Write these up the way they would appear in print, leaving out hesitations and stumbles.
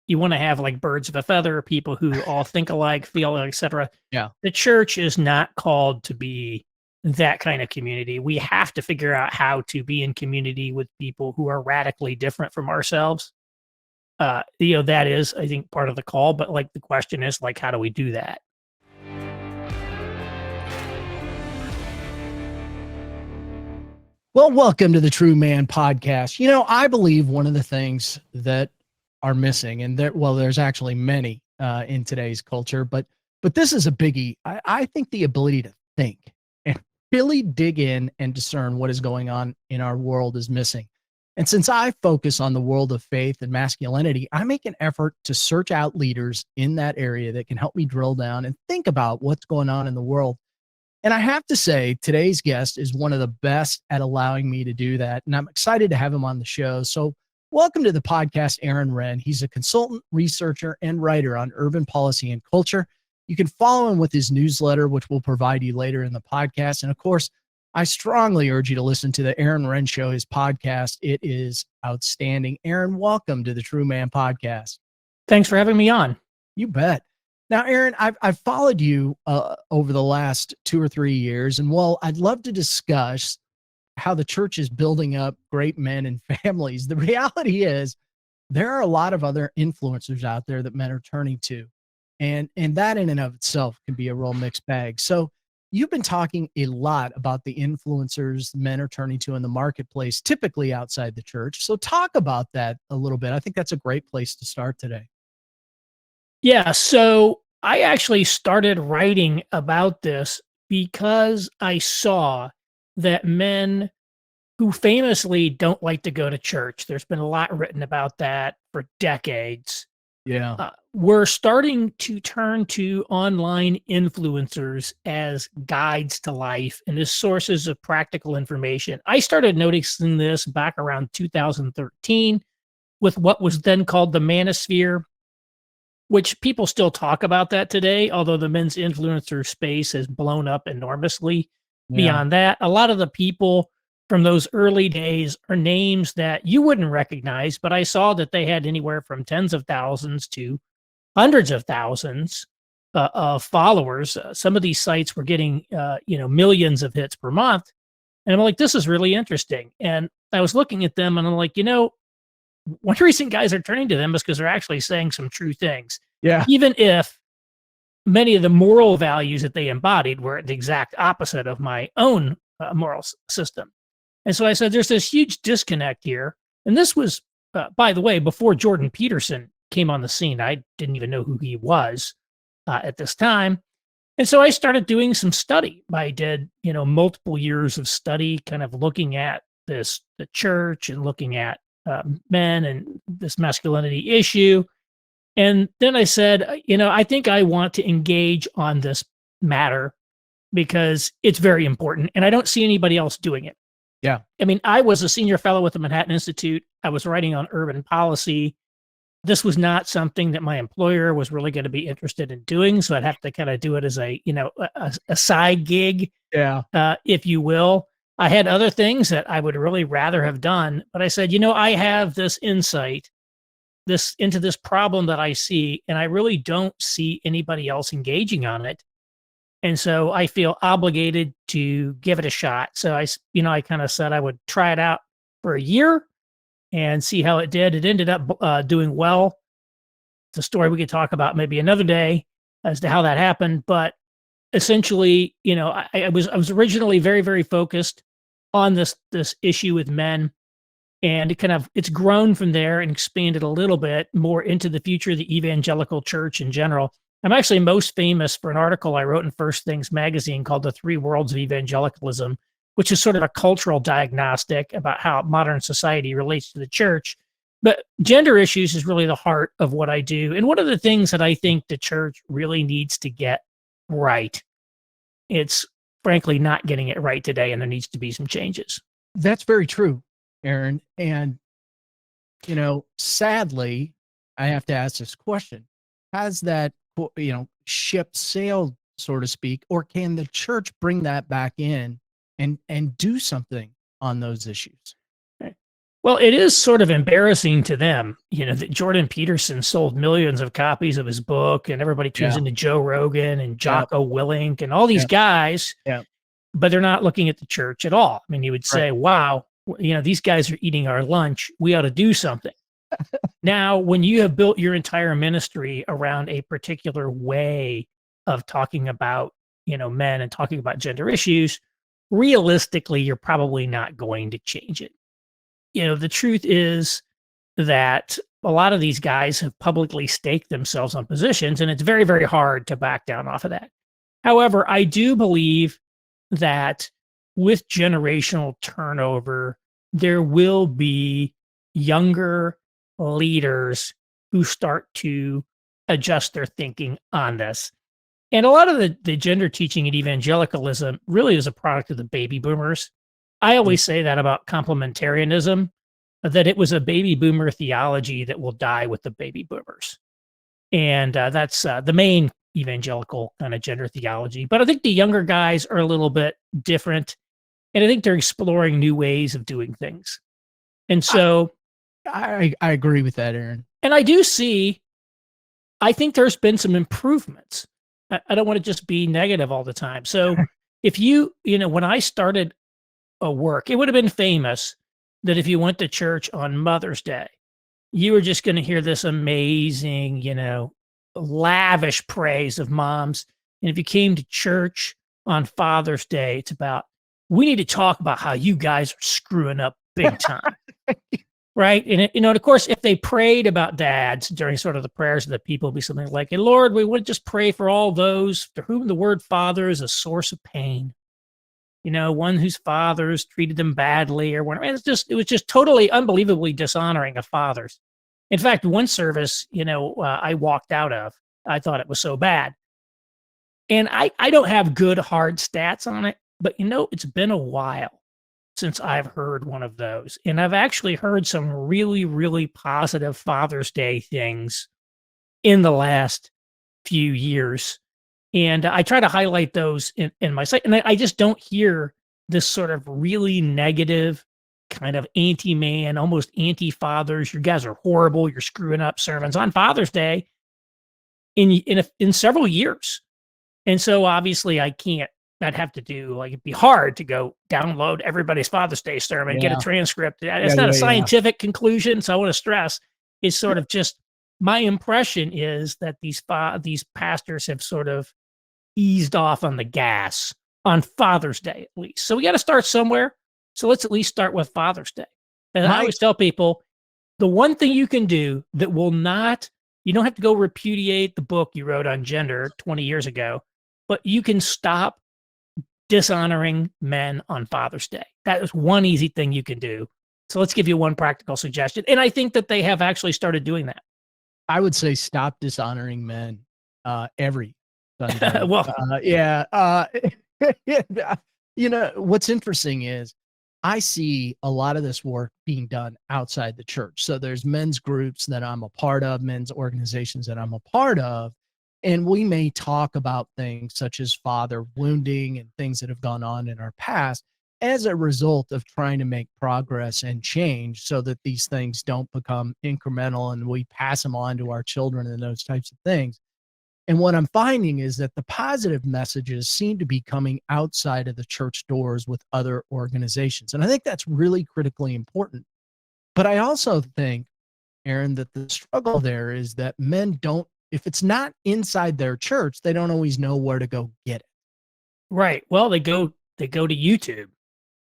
you want to have like birds of a feather, people who all think alike, feel alike, etc. Yeah. The church is not called to be that kind of community. We have to figure out how to be in community with people who are radically different from ourselves. That is, I think, part of the call. But like the question is, like, how do we do that? Well, welcome to the True Man Podcast. I believe one of the things that are missing, and there's actually many in today's culture, but this is a biggie. I think the ability to think and really dig in and discern what is going on in our world is missing. And since I focus on the world of faith and masculinity, I make an effort to search out leaders in that area that can help me drill down and think about what's going on in the world. And I have to say, today's guest is one of the best at allowing me to do that. And I'm excited to have him on the show. So, welcome to the podcast, Aaron Renn. He's a consultant, researcher, and writer on urban policy and culture. You can follow him with his newsletter, which we'll provide you later in the podcast. And of course, I strongly urge you to listen to the Aaron Renn Show, his podcast. It is outstanding. Aaron, welcome to the True Man Podcast. Thanks for having me on. You bet. Now, Aaron, I've followed you over the last 2 or 3 years, and while I'd love to discuss how the church is building up great men and families, the reality is there are a lot of other influencers out there that men are turning to, and that in and of itself can be a real mixed bag. So you've been talking a lot about the influencers men are turning to in the marketplace, typically outside the church. So talk about that a little bit. I think that's a great place to start today. Yeah, so I actually started writing about this because I saw that men who famously don't like to go to church, there's been a lot written about that for decades, Yeah. were starting to turn to online influencers as guides to life and as sources of practical information. I started noticing this back around 2013 with what was then called the manosphere, which people still talk about that today, although the men's influencer space has blown up enormously. Yeah. Beyond that, a lot of the people from those early days are names that you wouldn't recognize, but I saw that they had anywhere from tens of thousands to hundreds of thousands of followers. Some of these sites were getting, millions of hits per month. And I'm like, this is really interesting. And I was looking at them and I'm like, one reason guys are turning to them is because they're actually saying some true things. Yeah. Even if many of the moral values that they embodied were the exact opposite of my own moral system. And so I said, there's this huge disconnect here. And this was, by the way, before Jordan Peterson came on the scene. I didn't even know who he was at this time. And so I started doing some study. I did, multiple years of study, kind of looking at the church and looking at men and this masculinity issue. And then I said, I think I want to engage on this matter because it's very important. And I don't see anybody else doing it. Yeah. I mean, I was a senior fellow with the Manhattan Institute. I was writing on urban policy. This was not something that my employer was really going to be interested in doing. So I'd have to kind of do it as a side gig, if you will. I had other things that I would really rather have done, but I said, I have this insight into this problem that I see, and I really don't see anybody else engaging on it. And so I feel obligated to give it a shot. So I kind of said I would try it out for a year and see how it did. It ended up doing well. It's a story we could talk about maybe another day as to how that happened, but essentially, I was originally very, very focused on this issue with men, and it's grown from there and expanded a little bit more into the future of the evangelical church in general. I'm actually most famous for an article I wrote in First Things magazine called "The Three Worlds of Evangelicalism," which is sort of a cultural diagnostic about how modern society relates to the church. But gender issues is really the heart of what I do, and one of the things that I think the church really needs to get right. It's frankly not getting it right today, and there needs to be some changes. That's very true, Aaron. And, sadly, I have to ask this question. Has that, ship sailed, so to speak, or can the church bring that back in and do something on those issues? Well, it is sort of embarrassing to them, that Jordan Peterson sold millions of copies of his book and everybody tunes Yeah. into Joe Rogan and Yeah. Jocko Willink and all these Yeah. guys, Yeah. but they're not looking at the church at all. I mean, you would Right. say, wow, these guys are eating our lunch. We ought to do something. Now, when you have built your entire ministry around a particular way of talking about, men and talking about gender issues, realistically, you're probably not going to change it. The truth is that a lot of these guys have publicly staked themselves on positions, and it's very, very hard to back down off of that. However, I do believe that with generational turnover, there will be younger leaders who start to adjust their thinking on this. And a lot of the gender teaching in evangelicalism really is a product of the baby boomers. I Mm. always say that about complementarianism, that it was a baby boomer theology that will die with the baby boomers. And that's the main evangelical kind of gender theology. But I think the younger guys are a little bit different. And I think they're exploring new ways of doing things. And I, so, I agree with that, Aaron. and I think there's been some improvements. I don't want to just be negative all the time. So if when I started a work, it would have been famous that if you went to church on Mother's Day, you were just going to hear this amazing, lavish praise of moms. And if you came to church on Father's Day, it's about, we need to talk about how you guys are screwing up big time. Right. And, of course, if they prayed about dads during sort of the prayers of the people, it'd be something like, "And Lord, we would just pray for all those to whom the word father is a source of pain. One whose fathers treated them badly or whatever." It was just totally unbelievably dishonoring of fathers. In fact, one service, I walked out of, I thought it was so bad. And I don't have good hard stats on it, but it's been a while since I've heard one of those. And I've actually heard some really, really positive Father's Day things in the last few years. And I try to highlight those in my site. And I just don't hear this sort of really negative kind of anti-man, almost anti-fathers. You guys are horrible. You're screwing up sermons on Father's Day in several years. And so obviously I'd have to do, like, it'd be hard to go download everybody's Father's Day sermon, get a Yeah. transcript. It's Yeah. not a Yeah. scientific conclusion. So I want to stress it's sort of just my impression is that these pastors have sort of eased off on the gas on Father's Day, at least. So we got to start somewhere. So let's at least start with Father's Day. And I always tell people the one thing you can do that will not, you don't have to go repudiate the book you wrote on gender 20 years ago, but you can stop dishonoring men on Father's Day. That is one easy thing you can do. So let's give you one practical suggestion. And I think that they have actually started doing that. I would say stop dishonoring men every Sunday. Well, Yeah. What's interesting is I see a lot of this work being done outside the church. So there's men's groups that I'm a part of, men's organizations that I'm a part of. And we may talk about things such as father wounding and things that have gone on in our past as a result of trying to make progress and change so that these things don't become incremental and we pass them on to our children and those types of things. And what I'm finding is that the positive messages seem to be coming outside of the church doors with other organizations. And I think that's really critically important. But I also think, Aaron, that the struggle there is that men don't, if it's not inside their church, they don't always know where to go get it. right. Well, they go to YouTube.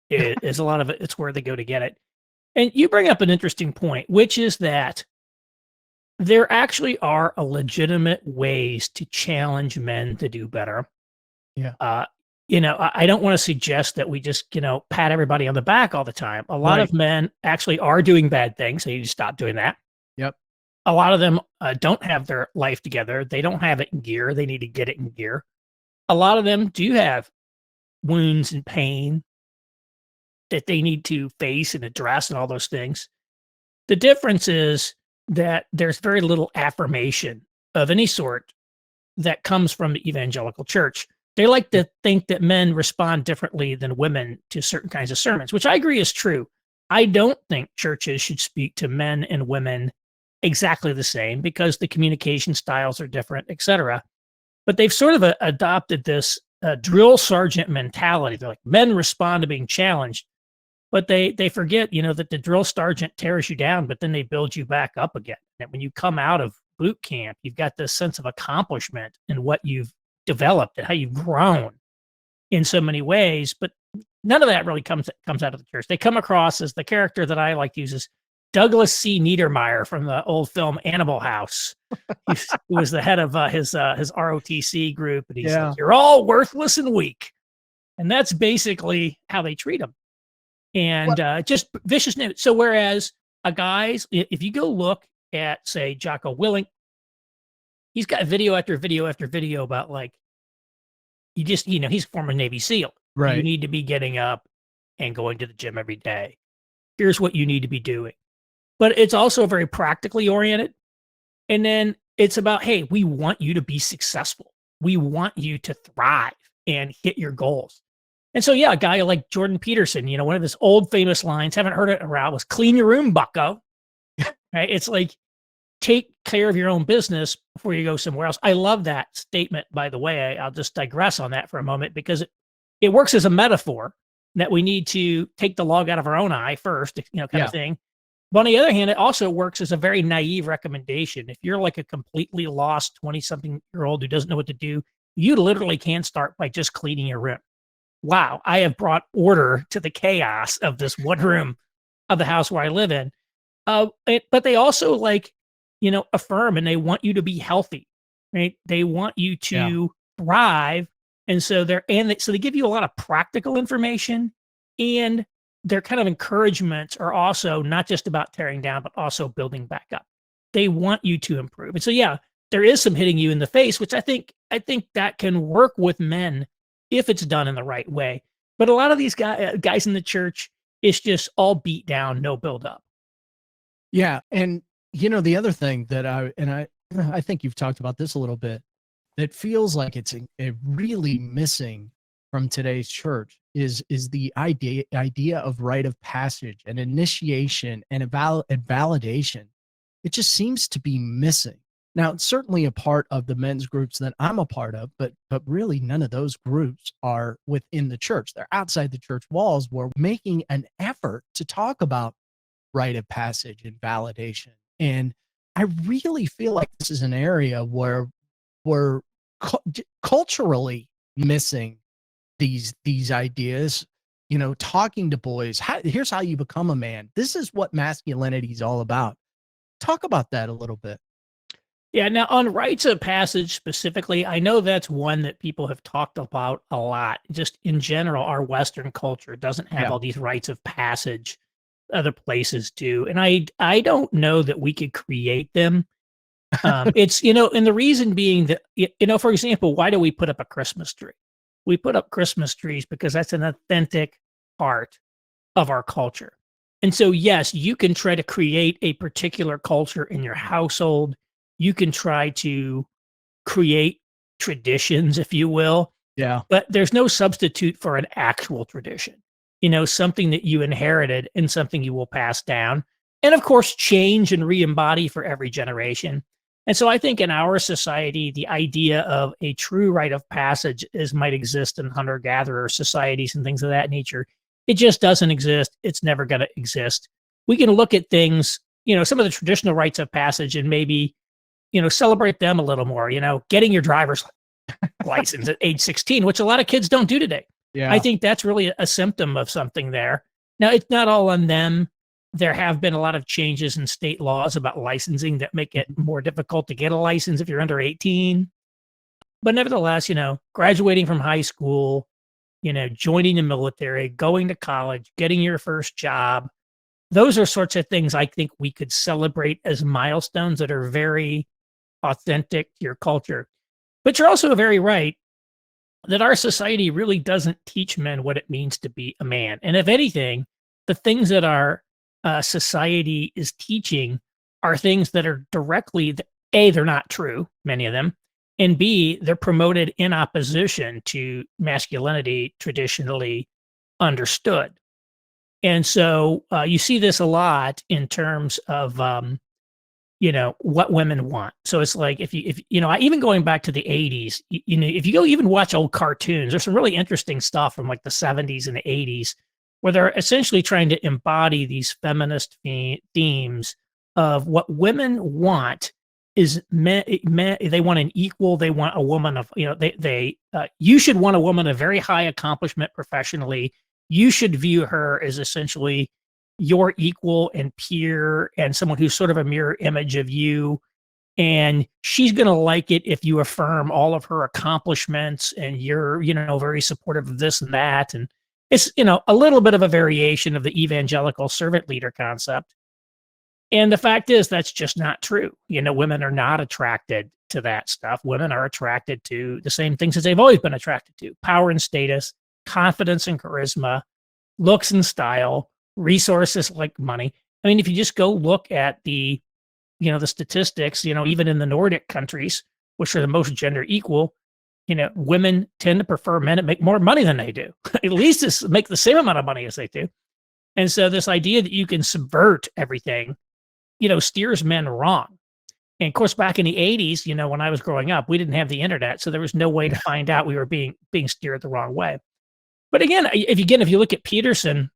It is a lot of it. It's where they go to get it. And you bring up an interesting point, which is that there actually are legitimate ways to challenge men to do better. Yeah. I don't want to suggest that we just, pat everybody on the back all the time. A lot Right. of men actually are doing bad things. So you need to stop doing that. Yep. A lot of them don't have their life together. They don't have it in gear. They need to get it in gear. A lot of them do have wounds and pain that they need to face and address and all those things. The difference is that there's very little affirmation of any sort that comes from the evangelical church. They like to think that men respond differently than women to certain kinds of sermons, which I agree is true. I don't think churches should speak to men and women exactly the same because the communication styles are different, etc. But they've sort of adopted this drill sergeant mentality. They're like, men respond to being challenged, but they forget, that the drill sergeant tears you down, but then they build you back up again. And when you come out of boot camp, you've got this sense of accomplishment in what you've developed and how you've grown in so many ways. But none of that really comes out of the church. They come across as the character that I like to use is Douglas C. Niedermeyer from the old film Animal House. He was the head of his ROTC group, and he's like, "You're all worthless and weak," and that's basically how they treat them, and just vicious news. So whereas if you go look at, say, Jocko Willink, he's got video after video after video about like he's a former Navy SEAL. Right. You need to be getting up and going to the gym every day. Here's what you need to be doing. But it's also very practically oriented. And then it's about, hey, we want you to be successful. We want you to thrive and hit your goals. And so, yeah, a guy like Jordan Peterson, one of his old famous lines, haven't heard it around, was clean your room, bucko. Right? It's like, take care of your own business before you go somewhere else. I love that statement, by the way. I'll just digress on that for a moment because it works as a metaphor that we need to take the log out of our own eye first, kind of thing. But on the other hand, it also works as a very naive recommendation. If you're like a completely lost 20-something-year-old who doesn't know what to do, you literally can start by just cleaning your room. Wow, I have brought order to the chaos of this one room of the house where I live in. But they also affirm, and they want you to be healthy, right? They want you to thrive. And so they give you a lot of practical information, and their kind of encouragements are also not just about tearing down, but also building back up. They want you to improve. And so, yeah, there is some hitting you in the face, which I think that can work with men if it's done in the right way. But a lot of these guys in the church, it's just all beat down, no build up. Yeah. And, the other thing that I think you've talked about this a little bit, that feels like it's a really missing from today's church is the idea of rite of passage and initiation and validation. It just seems to be missing. Now, it's certainly a part of the men's groups that I'm a part of, but really none of those groups are within the church. They're outside the church walls. We're making an effort to talk about rite of passage and validation. And I really feel like this is an area where we're culturally missing these ideas, talking to boys. Here's how you become a man. This is what masculinity is all about. Talk about that a little bit. Yeah. Now, on rites of passage specifically, I know that's one that people have talked about a lot. Just in general, our Western culture doesn't have all these rites of passage. Other places do. And I don't know that we could create them. It's, and the reason being that, for example, why do we put up a Christmas tree? We put up Christmas trees because that's an authentic part of our culture. And so, yes, you can try to create a particular culture in your household. You can try to create traditions, if you will. Yeah. But there's no substitute for an actual tradition, something that you inherited and something you will pass down. And of course, change and re-embody for every generation. And so I think in our society, the idea of a true rite of passage might exist in hunter-gatherer societies and things of that nature. It just doesn't exist. It's never going to exist. We can look at things, some of the traditional rites of passage and maybe, celebrate them a little more, getting your driver's license at age 16, which a lot of kids don't do today. Yeah. I think that's really a symptom of something there. Now, it's not all on them. There have been a lot of changes in state laws about licensing that make it more difficult to get a license if you're under 18. But nevertheless, graduating from high school, joining the military, going to college, getting your first job, those are sorts of things I think we could celebrate as milestones that are very authentic to your culture. But you're also very right that our society really doesn't teach men what it means to be a man. And if anything, the things that our society is teaching are things that are directly, A, they're not true, many of them, and B, they're promoted in opposition to masculinity traditionally understood. And so you see this a lot in terms of what women want. So it's like if even going back to the 80s, if you go even watch old cartoons, there's some really interesting stuff from like the 70s and the 80s where they're essentially trying to embody these feminist themes of what women want is men, they want an equal, they want a woman of, you should want a woman of very high accomplishment professionally. You should view her as essentially your equal and peer and someone who's sort of a mirror image of you. And she's going to like it if you affirm all of her accomplishments and you're, very supportive of this and that. And it's, a little bit of a variation of the evangelical servant leader concept. And the fact is, that's just not true. Women are not attracted to that stuff. Women are attracted to the same things as they've always been attracted to: power and status, confidence and charisma, looks and style, resources like money. I mean, if you just go look at the statistics, even in the Nordic countries, which are the most gender equal, women tend to prefer men that make more money than they do, at least make the same amount of money as they do. And so this idea that you can subvert everything, steers men wrong. And of course, back in the 80s, when I was growing up, we didn't have the internet, so there was no way to find out we were being steered the wrong way. But again, if you look at Peterson,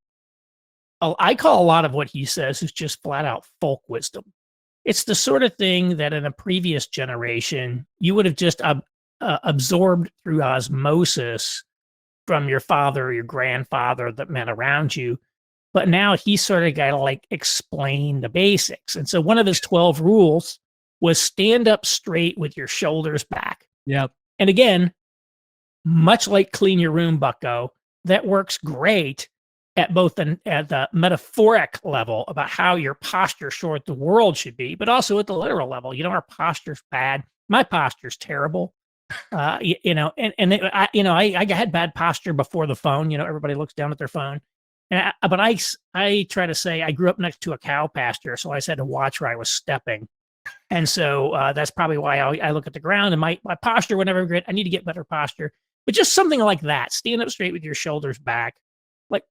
I call a lot of what he says is just flat out folk wisdom. It's the sort of thing that in a previous generation, you would have just absorbed through osmosis from your father or your grandfather, the men around you. But now he's sort of got to like explain the basics. And so one of his 12 rules was stand up straight with your shoulders back. Yep. And again, much like clean your room, bucko, that works great at both at the metaphoric level about how your posture toward the world should be, but also at the literal level. Our posture's bad. My posture's terrible. I had bad posture before the phone. Everybody looks down at their phone. But I try to say I grew up next to a cow pasture, so I just had to watch where I was stepping. And so that's probably why I look at the ground, and my posture would never get. I need to get better posture. But just something like that. Stand up straight with your shoulders back. Like,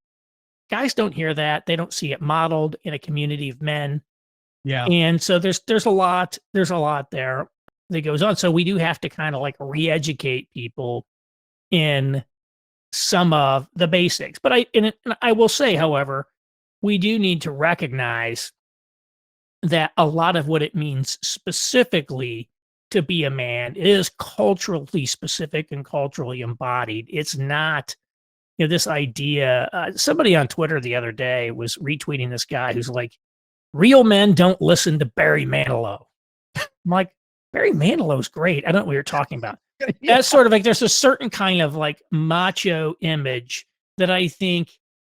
guys don't hear that. They don't see it modeled in a community of men. Yeah. And so there's a lot there that goes on. So we do have to kind of like re-educate people in some of the basics. But I will say, however, we do need to recognize that a lot of what it means specifically to be a man is culturally specific and culturally embodied. It's not, this idea. Somebody on Twitter the other day was retweeting this guy who's like, real men don't listen to Barry Manilow. I'm like, Barry Manilow's great. I don't know what you're talking about. Yeah. That's sort of like, there's a certain kind of like macho image that I think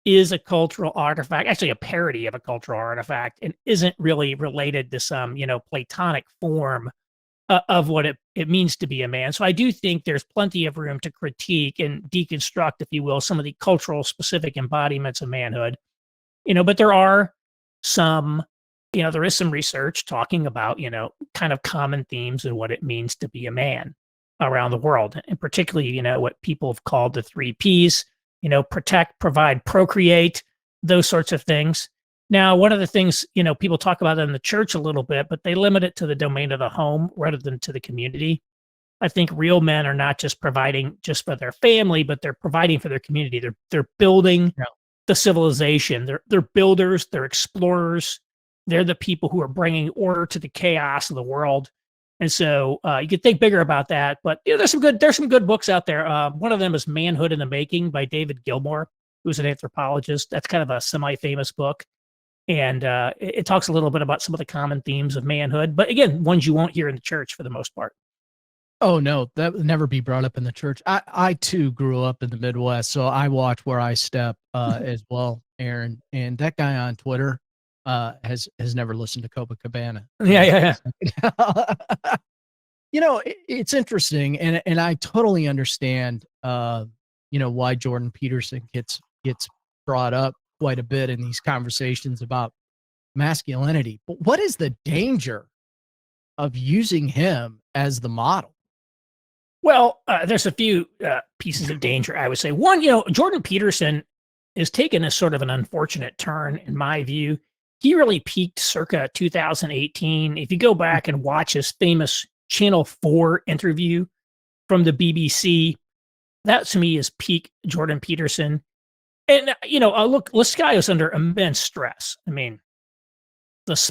is a cultural artifact, actually a parody of a cultural artifact, and isn't really related to some, Platonic form of what it means to be a man. So I do think there's plenty of room to critique and deconstruct, if you will, some of the cultural specific embodiments of manhood, but there are some, there is some research talking about, kind of common themes and what it means to be a man around the world. And particularly, what people have called the 3 Ps, protect, provide, procreate, those sorts of things. Now, one of the things, people talk about in the church a little bit, but they limit it to the domain of the home rather than to the community. I think real men are not just providing just for their family, but they're providing for their community. They're building the civilization. They're builders. They're explorers. They're the people who are bringing order to the chaos of the world. And so you could think bigger about that. But there's some good books out there. One of them is Manhood in the Making by David Gilmour, who's an anthropologist. That's kind of a semi-famous book. And it talks a little bit about some of the common themes of manhood, but again, ones you won't hear in the church for the most part. Oh no, that would never be brought up in the church. I too grew up in the Midwest, so I watch where I step as well, Aaron. And that guy on Twitter has never listened to Copacabana. Yeah. It's interesting, and I totally understand why Jordan Peterson gets brought up quite a bit in these conversations about masculinity. But what is the danger of using him as the model? Well, there's a few pieces of danger, I would say. One, Jordan Peterson has taken a sort of an unfortunate turn in my view. He really peaked circa 2018. If you go back and watch his famous Channel 4 interview from the BBC, that to me is peak Jordan Peterson. And, look, this guy is under immense stress. I mean,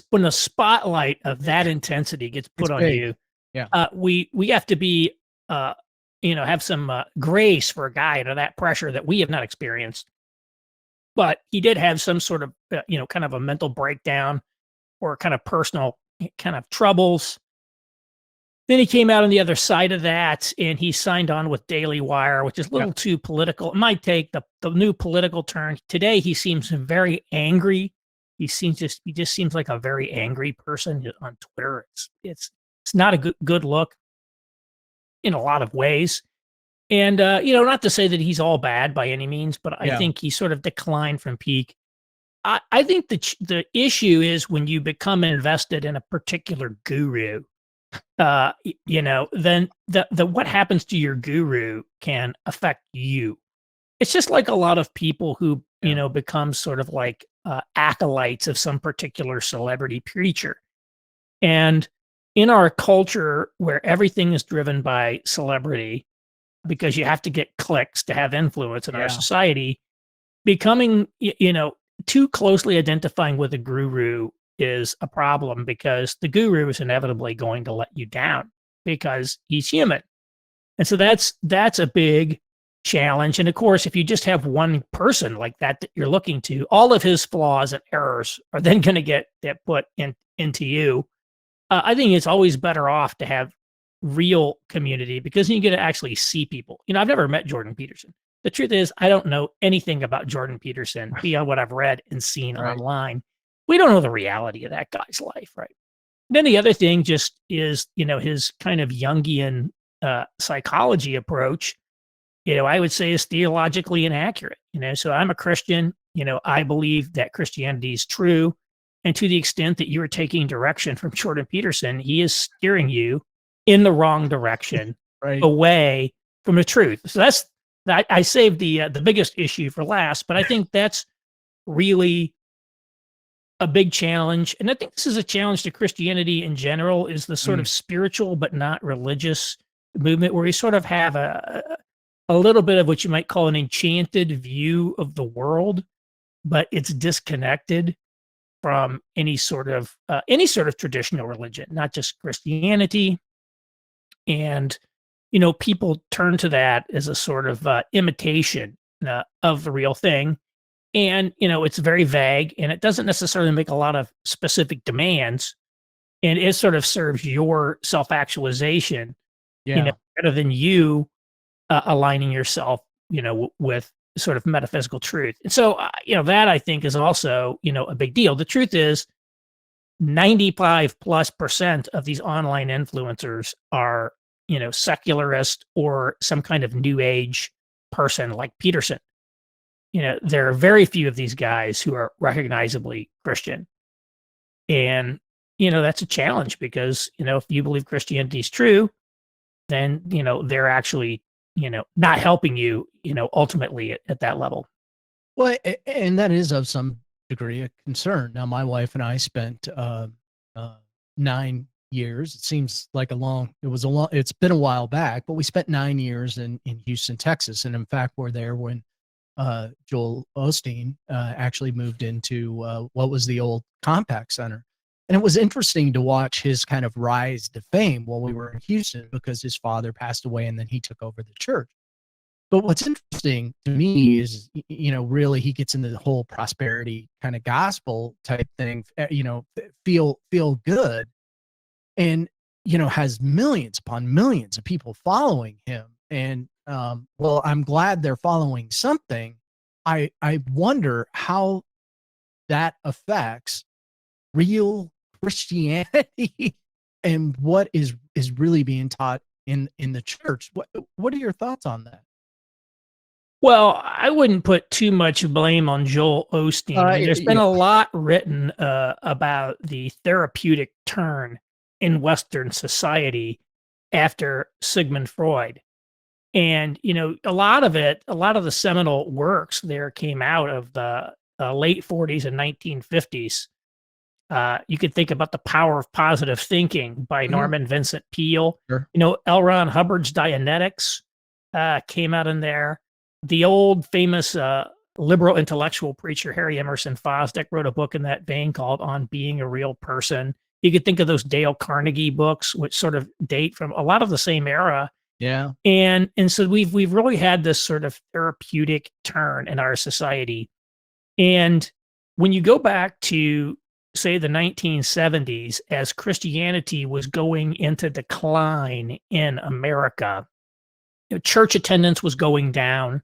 when the spotlight of that intensity gets put on big. you, Yeah. we have to be, have some grace for a guy under that pressure that we have not experienced. But he did have some sort of, kind of a mental breakdown or kind of personal kind of troubles. Then he came out on the other side of that, and he signed on with Daily Wire, which is a little too political. It might take the new political turn. Today, he seems very angry. He just seems like a very angry person on Twitter. It's not a good look in a lot of ways. And not to say that he's all bad by any means, but I think he sort of declined from peak. I think the issue is when you become invested in a particular guru. Then what happens to your guru can affect you. It's just like a lot of people who, become sort of like acolytes of some particular celebrity preacher. And in our culture where everything is driven by celebrity, because you have to get clicks to have influence in our society, becoming, too closely identifying with a guru is a problem because the guru is inevitably going to let you down because he's human. And so that's a big challenge. And of course, if you just have one person like that you're looking to, all of his flaws and errors are then going to get put into you. I think it's always better off to have real community because you get to actually see people. I've never met Jordan Peterson. The truth is, I don't know anything about Jordan Peterson beyond what I've read and seen online. We don't know the reality of that guy's life, right? Then the other thing just is, his kind of Jungian psychology approach, I would say is theologically inaccurate. So I'm a Christian, I believe that Christianity is true. And to the extent that you are taking direction from Jordan Peterson, he is steering you in the wrong direction, away from the truth. So I saved the biggest issue for last, but I think that's really a big challenge. And I think this is a challenge to Christianity in general, is the sort of spiritual but not religious movement where we sort of have a little bit of what you might call an enchanted view of the world, but it's disconnected from any sort of traditional religion, not just Christianity. And, people turn to that as a sort of imitation of the real thing. And, it's very vague and it doesn't necessarily make a lot of specific demands. And it sort of serves your self-actualization, rather than you aligning yourself, with sort of metaphysical truth. And so, that I think is also, a big deal. The truth is 95+% of these online influencers are, secularist or some kind of new age person like Peterson. There are very few of these guys who are recognizably Christian. And, that's a challenge because, if you believe Christianity is true, then, they're actually, not helping you, ultimately at that level. Well, and that is of some degree of concern. Now, my wife and I spent 9 years. It seems like it's been a while back, but we spent 9 years in Houston, Texas. And in fact, we're there when Joel Osteen actually moved into what was the old Compaq Center. And it was interesting to watch his kind of rise to fame while we were in Houston because his father passed away and then he took over the church. But what's interesting to me is, really he gets into the whole prosperity kind of gospel type thing, feel good and, has millions upon millions of people following him. And, well, I'm glad they're following something. I wonder how that affects real Christianity and what is really being taught in the church. What are your thoughts on that? Well, I wouldn't put too much blame on Joel Osteen. I mean, there's been a lot written about the therapeutic turn in Western society after Sigmund Freud. And, a lot of the seminal works there came out of the late 40s and 1950s. You could think about The Power of Positive Thinking by Mhm. Norman Vincent Peale. Sure. L. Ron Hubbard's Dianetics came out in there. The old famous liberal intellectual preacher Harry Emerson Fosdick wrote a book in that vein called On Being a Real Person. You could think of those Dale Carnegie books, which sort of date from a lot of the same era. Yeah. And so we've really had this sort of therapeutic turn in our society. And when you go back to, say, the 1970s, as Christianity was going into decline in America, church attendance was going down.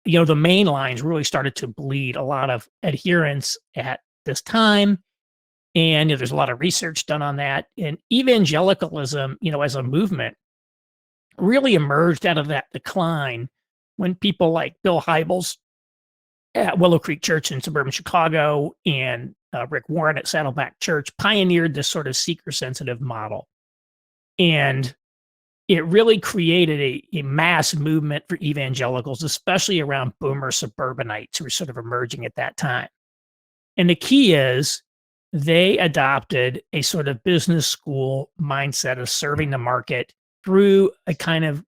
The main lines really started to bleed a lot of adherents at this time. And there's a lot of research done on that. And evangelicalism, as a movement, really emerged out of that decline when people like Bill Hybels at Willow Creek Church in suburban Chicago and Rick Warren at Saddleback Church pioneered this sort of seeker sensitive model. And it really created a mass movement for evangelicals, especially around boomer suburbanites who were sort of emerging at that time. And the key is they adopted a sort of business school mindset of serving the market through a kind of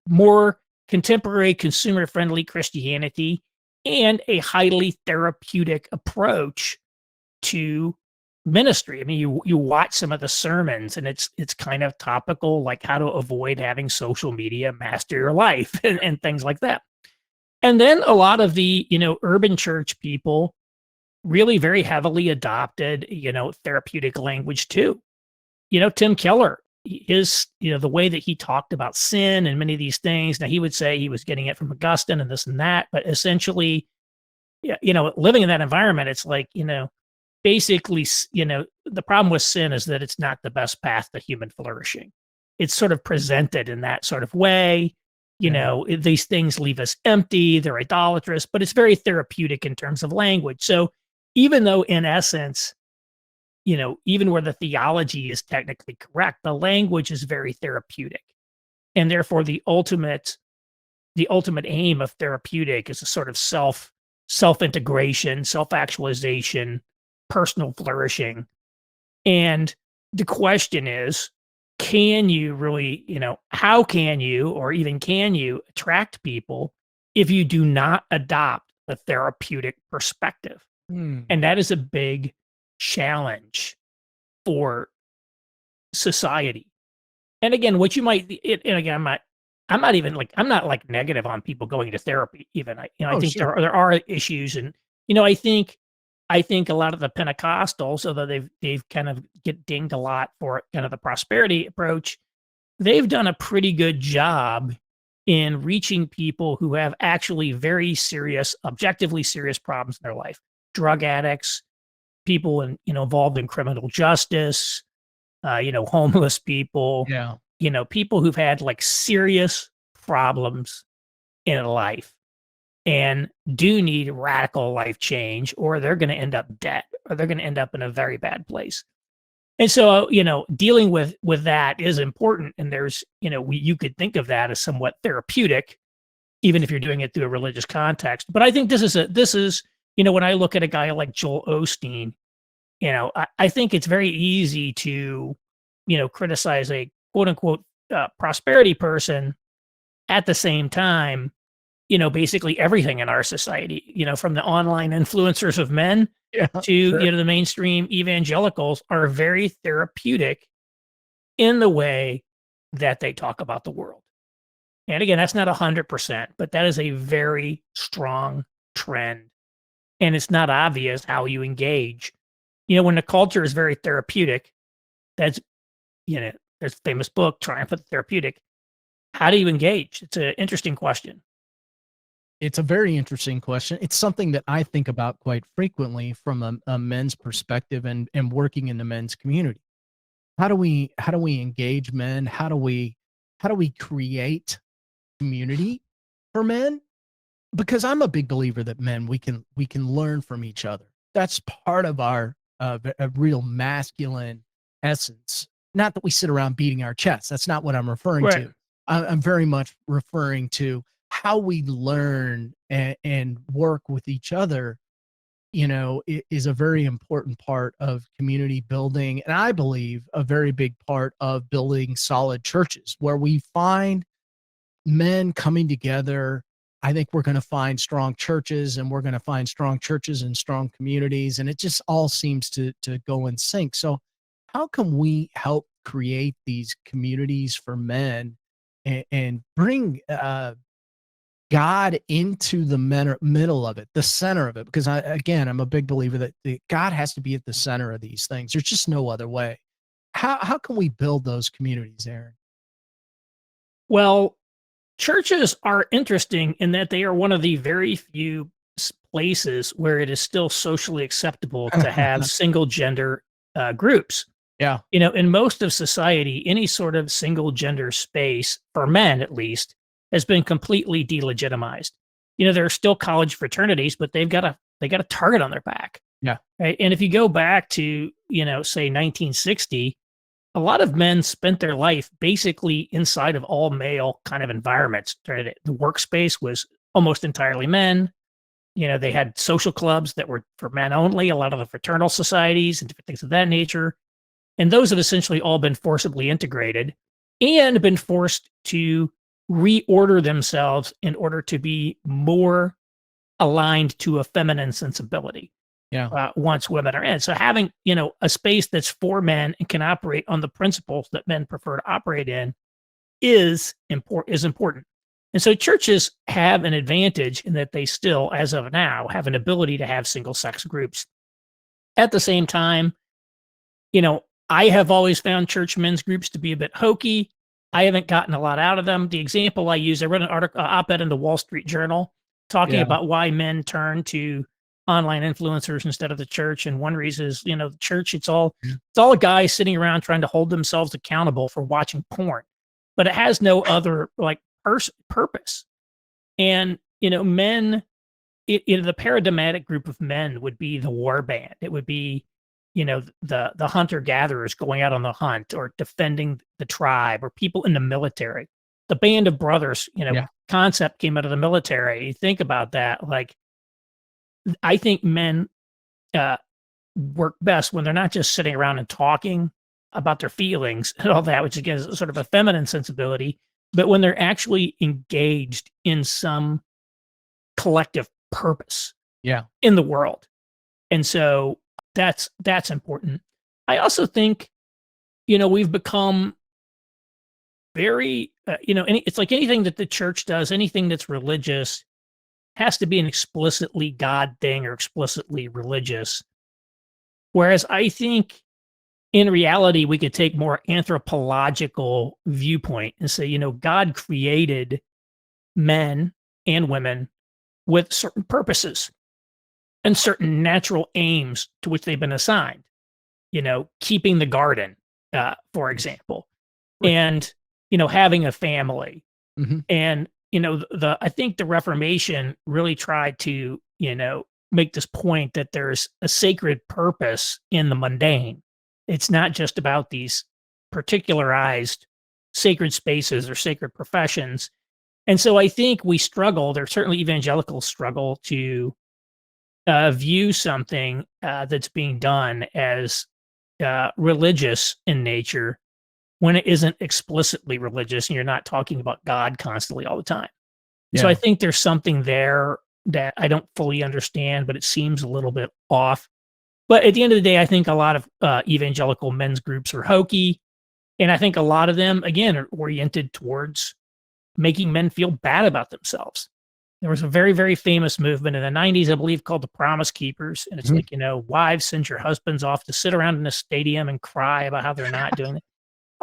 more contemporary consumer friendly Christianity and a highly therapeutic approach to ministry. I mean, you watch some of the sermons and it's kind of topical, like how to avoid having social media master your life and things like that. And then a lot of the, urban church people really very heavily adopted, therapeutic language too. Tim Keller, the way that he talked about sin and many of these things. Now, he would say he was getting it from Augustine and this and that, but essentially, living in that environment, it's like, basically, the problem with sin is that it's not the best path to human flourishing. It's sort of presented in that sort of way. These things leave us empty, they're idolatrous, but it's very therapeutic in terms of language. So even though in essence, even where the theology is technically correct, the language is very therapeutic. And therefore the ultimate aim of therapeutic is a sort of self-integration, self-actualization, personal flourishing. And the question is, can you really, how can you, or even can you attract people if you do not adopt the therapeutic perspective? Hmm. And that is a big challenge for society. And again, what you might, and again, I'm not like negative on people going to therapy. Even I think Sure. there are issues, and I think a lot of the Pentecostals, although they've kind of get dinged a lot for kind of the prosperity approach, they've done a pretty good job in reaching people who have actually very serious, objectively serious problems in their life. Drug addicts, people involved in criminal justice, homeless people, Yeah. People who've had like serious problems in life and do need radical life change, or they're going to end up dead, or they're going to end up in a very bad place. And so, dealing with that is important. And there's, you could think of that as somewhat therapeutic, even if you're doing it through a religious context. But I think this is, when I look at a guy like Joel Osteen, I think it's very easy to, criticize a quote unquote prosperity person at the same time, basically everything in our society, from the online influencers of men Yeah. to, Sure. the mainstream evangelicals are very therapeutic in the way that they talk about the world. And again, that's not 100%, but that is a very strong trend. And it's not obvious how you engage. When the culture is very therapeutic, that's, there's a famous book, Triumph of the Therapeutic. How do you engage? It's an interesting question. It's a very interesting question. It's something that I think about quite frequently from a men's perspective and working in the men's community. How do we engage men? How do we create community for men? Because I'm a big believer that men, we can learn from each other. That's part of our a real masculine essence. Not that we sit around beating our chests. That's not what I'm referring Right. to. I'm very much referring to how we learn and work with each other, is a very important part of community building. And I believe a very big part of building solid churches where we find men coming together. I think we're going to find strong churches, and we're going to find strong churches and strong communities. And it just all seems to go in sync. So how can we help create these communities for men and bring God into the middle of it, the center of it? Because I'm a big believer that God has to be at the center of these things. There's just no other way. How can we build those communities, Aaron? Well, churches are interesting in that they are one of the very few places where it is still socially acceptable to have single gender groups. Yeah. In most of society, any sort of single gender space, for men at least, has been completely delegitimized. There are still college fraternities, but they got a target on their back. Yeah. Right. And if you go back to, say 1960, a lot of men spent their life basically inside of all male kind of environments. Right? The workspace was almost entirely men. They had social clubs that were for men only, a lot of the fraternal societies and different things of that nature. And those have essentially all been forcibly integrated and been forced to reorder themselves in order to be more aligned to a feminine sensibility. Yeah. Once women are in. So having, a space that's for men and can operate on the principles that men prefer to operate in is important. And so churches have an advantage in that they still, as of now, have an ability to have single sex groups. At the same time, I have always found church men's groups to be a bit hokey. I haven't gotten a lot out of them. The example I use, I read an article, op-ed in the Wall Street Journal talking Yeah. about why men turn to online influencers instead of the church. And one reason is, the church, it's all a guy sitting around trying to hold themselves accountable for watching porn, but it has no other purpose. And, men, the paradigmatic group of men would be the war band. It would be, the hunter gatherers going out on the hunt or defending the tribe, or people in the military. The band of brothers, concept came out of the military. You think about that, I think men work best when they're not just sitting around and talking about their feelings and all that, which again is sort of a feminine sensibility, but when they're actually engaged in some collective purpose in the world. And so that's important. I also think, we've become very, it's like anything that the church does, anything that's religious has to be an explicitly God thing or explicitly religious. Whereas I think in reality, we could take more anthropological viewpoint and say, God created men and women with certain purposes and certain natural aims to which they've been assigned, keeping the garden, for example, and, having a family. Mm-hmm. And, I think the Reformation really tried to, make this point that there's a sacred purpose in the mundane. It's not just about these particularized sacred spaces or sacred professions. And so I think we struggle, there's certainly evangelicals struggle to view something that's being done as religious in nature when it isn't explicitly religious and you're not talking about God constantly all the time. Yeah. So I think there's something there that I don't fully understand, but it seems a little bit off. But at the end of the day, I think a lot of evangelical men's groups are hokey. And I think a lot of them, again, are oriented towards making men feel bad about themselves. There was a very, very famous movement in the 90s, I believe, called the Promise Keepers. And it's like, wives, send your husbands off to sit around in a stadium and cry about how they're not doing it.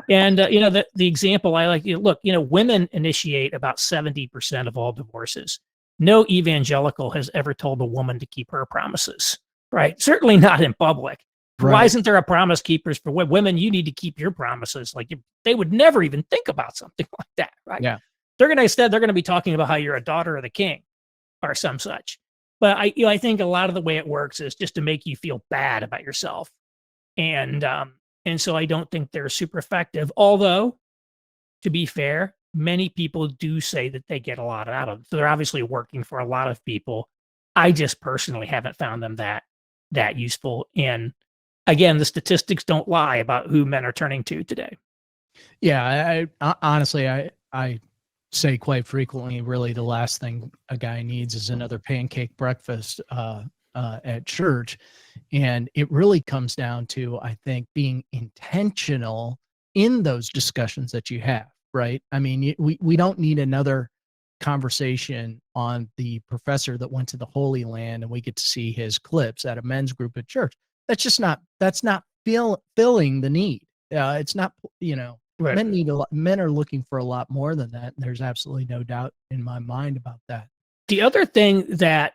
And, the example I like, look, women initiate about 70% of all divorces. No evangelical has ever told a woman to keep her promises, right? Certainly not in public. Right. Why isn't there a Promise Keepers for women? You need to keep your promises. Like they would never even think about something like that, right? Yeah. They're going to be talking about how you're a daughter of the king or some such. But I think a lot of the way it works is just to make you feel bad about yourself. And so I don't think they're super effective. Although, to be fair, many people do say that they get a lot out of it. So they're obviously working for a lot of people. I just personally haven't found them that useful. And again, the statistics don't lie about who men are turning to today. Yeah, honestly, I say quite frequently, really, the last thing a guy needs is another pancake breakfast at church, and it really comes down to, I think, being intentional in those discussions that you have. Right? I mean, we don't need another conversation on the professor that went to the Holy Land, and we get to see his clips at a men's group at church. That's not filling the need. It's not, Right. men are looking for a lot more than that. And there's absolutely no doubt in my mind about that. The other thing that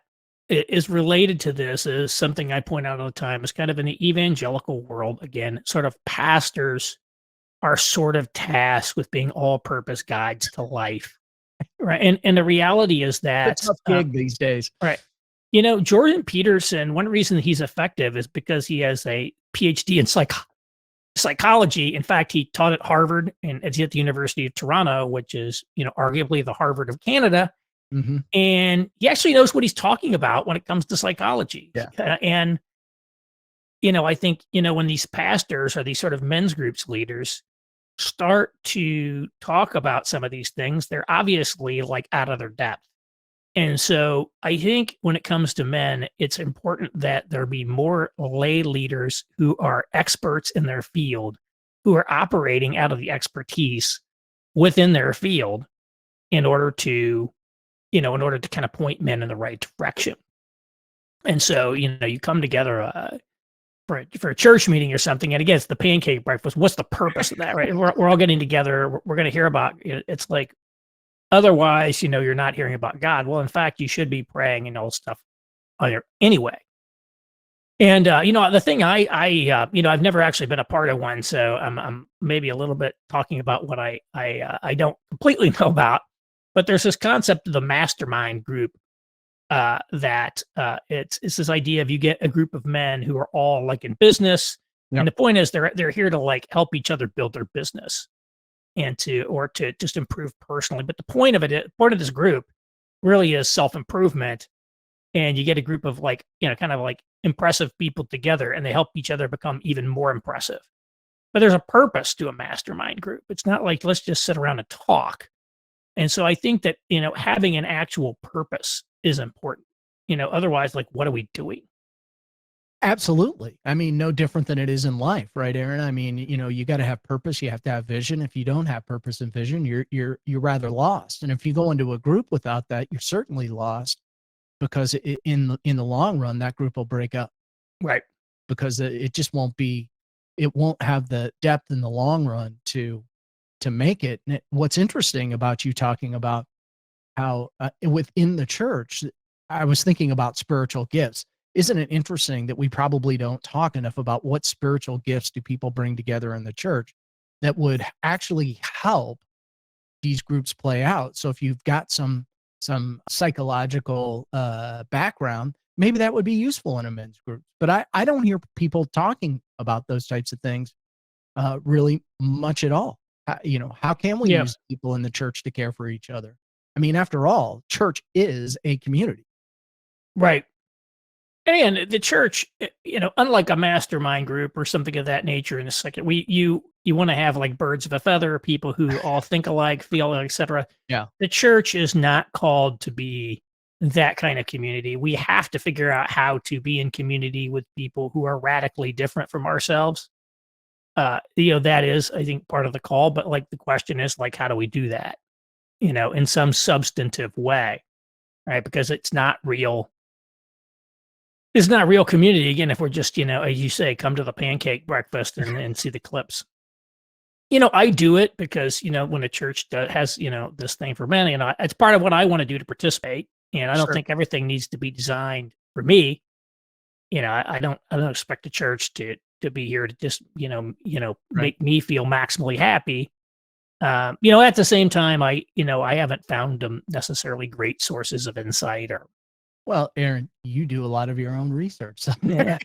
is related to this is something I point out all the time is kind of in the evangelical world, again, sort of pastors are sort of tasked with being all-purpose guides to life, right? And the reality is that It's a tough gig these days. right. Jordan Peterson, one reason he's effective is because he has a PhD in psychology. In fact, he taught at Harvard and he's at the University of Toronto, which is, arguably the Harvard of Canada. Mm-hmm. And he actually knows what he's talking about when it comes to psychology. Yeah. And, I think, when these pastors or these sort of men's groups leaders start to talk about some of these things, they're obviously like out of their depth. And so I think when it comes to men, it's important that there be more lay leaders who are experts in their field, who are operating out of the expertise within their field in order to kind of point men in the right direction. And so, you come together for a church meeting or something, and again, it's the pancake breakfast. What's the purpose of that, right? We're all getting together. We're going to hear about it. It's like, otherwise, you're not hearing about God. Well, in fact, you should be praying and all stuff anyway. And the thing I've never actually been a part of one, so I'm maybe a little bit talking about what I don't completely know about. But there's this concept of the mastermind group that it's this idea of you get a group of men who are all like in business, and the point is they're here to like help each other build their business and to just improve personally. But the point of this group really is self-improvement, and you get a group of like kind of like impressive people together, and they help each other become even more impressive. But there's a purpose to a mastermind group. It's not like let's just sit around and talk. And so I think that having an actual purpose is important. Otherwise, like, what are we doing? Absolutely. I mean, no different than it is in life, right, Aaron? I mean, you got to have purpose. You have to have vision. If you don't have purpose and vision, you're rather lost. And if you go into a group without that, you're certainly lost, because in the long run, that group will break up, right? Because it just won't have the depth in the long run to make it. And what's interesting about you talking about how within the church, I was thinking about spiritual gifts. Isn't it interesting that we probably don't talk enough about what spiritual gifts do people bring together in the church that would actually help these groups play out? So if you've got some psychological background, maybe that would be useful in a men's group. But I don't hear people talking about those types of things really much at all. How can we use people in the church to care for each other? I mean, after all, church is a community. Right. And again, the church, unlike a mastermind group or something of that nature, in a second, you want to have like birds of a feather, people who all think alike, feel alike, etc. Yeah. The church is not called to be that kind of community. We have to figure out how to be in community with people who are radically different from ourselves. That is, I think, part of the call. But like the question is, like, how do we do that? In some substantive way, right? Because it's not real. It's not real community, again, if we're just, as you say, come to the pancake breakfast and see the clips. I do it because, when a church has, this thing for men, it's part of what I want to do to participate. And I don't think everything needs to be designed for me. I don't expect the church to be here to just, make me feel maximally happy. At the same time, I haven't found them necessarily great sources of insight or. Well, Aaron, you do a lot of your own research. So yeah,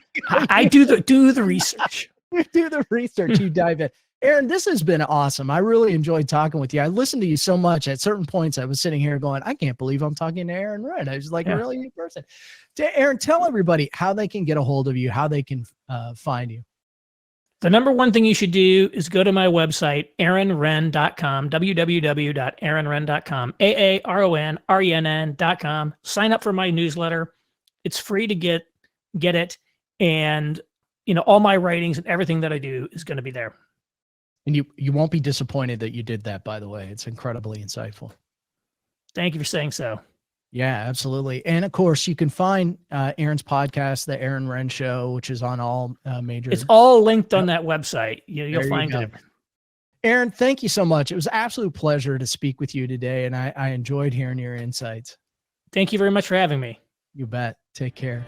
I do the research. You do the research. You dive in. Aaron, this has been awesome. I really enjoyed talking with you. I listened to you so much. At certain points, I was sitting here going, I can't believe I'm talking to Aaron Renn. I was like, a really neat person. Aaron, tell everybody how they can get a hold of you, how they can find you. The number one thing you should do is go to my website, aaronrenn.com, www.aaronrenn.com, AARONRENN.com. Sign up for my newsletter. It's free to get it. And, all my writings and everything that I do is going to be there. And you won't be disappointed that you did that, by the way. It's incredibly insightful. Thank you for saying so. Yeah, absolutely. And of course, you can find Aaron's podcast, The Aaron Renn Show, which is on all major. It's all linked on that website. You'll find it. Aaron, thank you so much. It was an absolute pleasure to speak with you today, and I enjoyed hearing your insights. Thank you very much for having me. You bet. Take care.